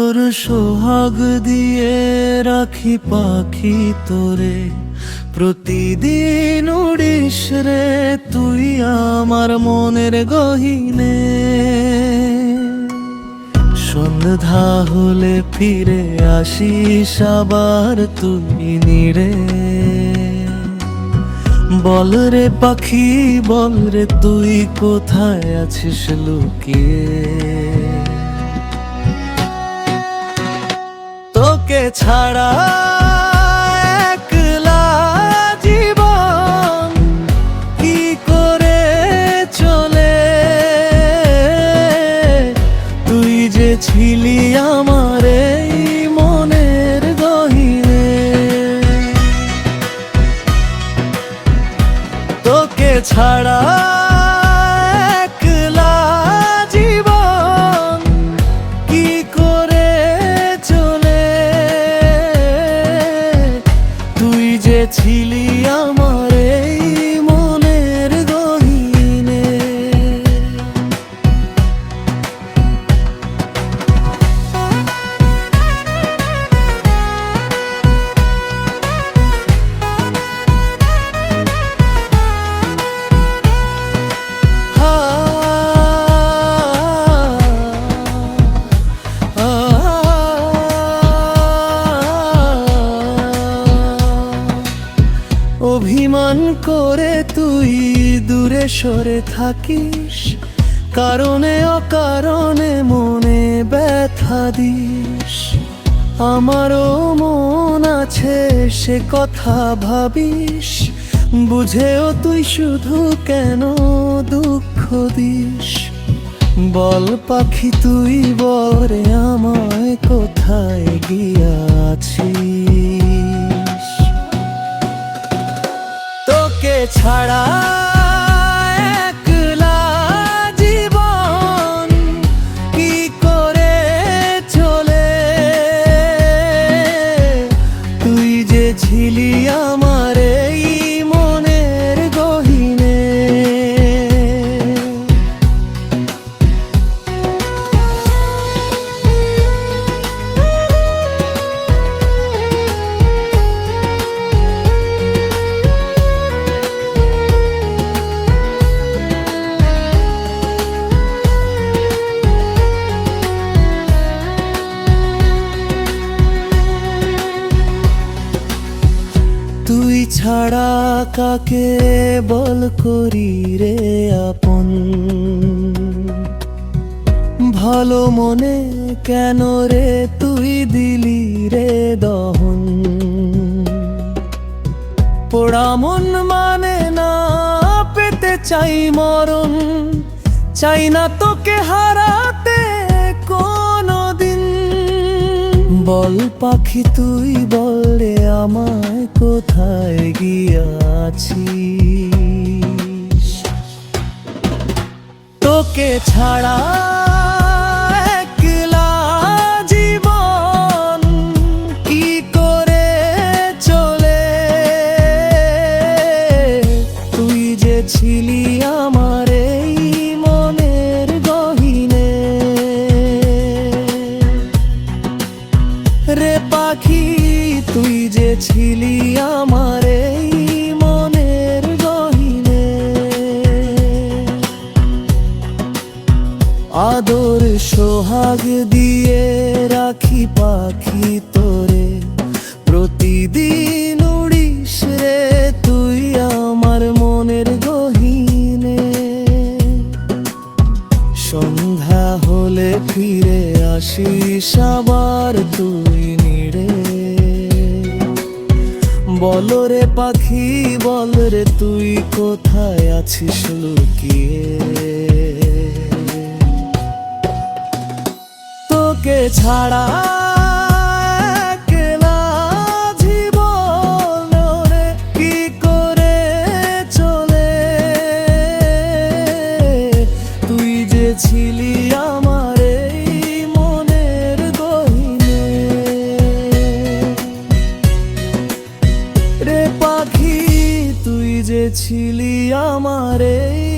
আদর সোহাগ দিয়ে রাখি পাখি তোরে, প্রতিদিন উড়িস রে তুই আমার মনের গহীনে। সন্ধ্যা হলে ফিরে আসিস আবার তুই নিরে। বল রে পাখি বল রে তুই কোথায় আছিস লুকিয়ে। তোকে ছাড়া একলা জীবন কি করে চলে। তুই যে ছিলি আমার এই মনের গহীনে। তোকে ছাড়া একলা জীবন কি করে চলে। তুই যে ছিলি আমার এই মনের গহীনে। অভিমান করে তুই দূরে সরে থাকিস, কারণে অকারণে মনে ব্যথা দিস। আমারও মন আছে সে কথা ভাবিস, বুঝেও তুই শুধু কেন দুঃখ দিস। বল পাখি তুই বল রে আমায় কোথায় গিয়াছিস। তোকে ছাড়া একলা জীবন কি করে চলে। তুই যে ছিলি আমার এই মনের গহীনে। তুই ছাড়া কাকে বল করি রে আপন। ভালো মনে কেন রে তুই দিলি রে দহন। পোড়া মন মানে না পেতে চাই মরণ, চাই না তোকে হারাতে কোনদিন। বল পাখি তুই বল রে আমায় কোথায় গিয়াছিস। তোকে ছাড়া একলা জীবন কি করে চলে। তুই যে ছিলি আমার এই মনের গহীনে। রে পাখি তুই যে ছিলি আমার এই মনের গহীনে। আদর সোহাগ দিয়ে রাখি পাখি তোরে, প্রতিদিন উড়িস রে তুই আমার মনের গহীনে। সন্ধ্যা হলে ফিরে আসিস আবার তুই নিরে। বল রে পাখি বল রে তুই কোথায় আছিস লুকিয়ে। তোকে ছাড়া একলা জীবন রে কি করে চলে। তুই যে ছিলি আমার এই মনের গহীনে। রে পাখি তুই যে ছিলি আমার এই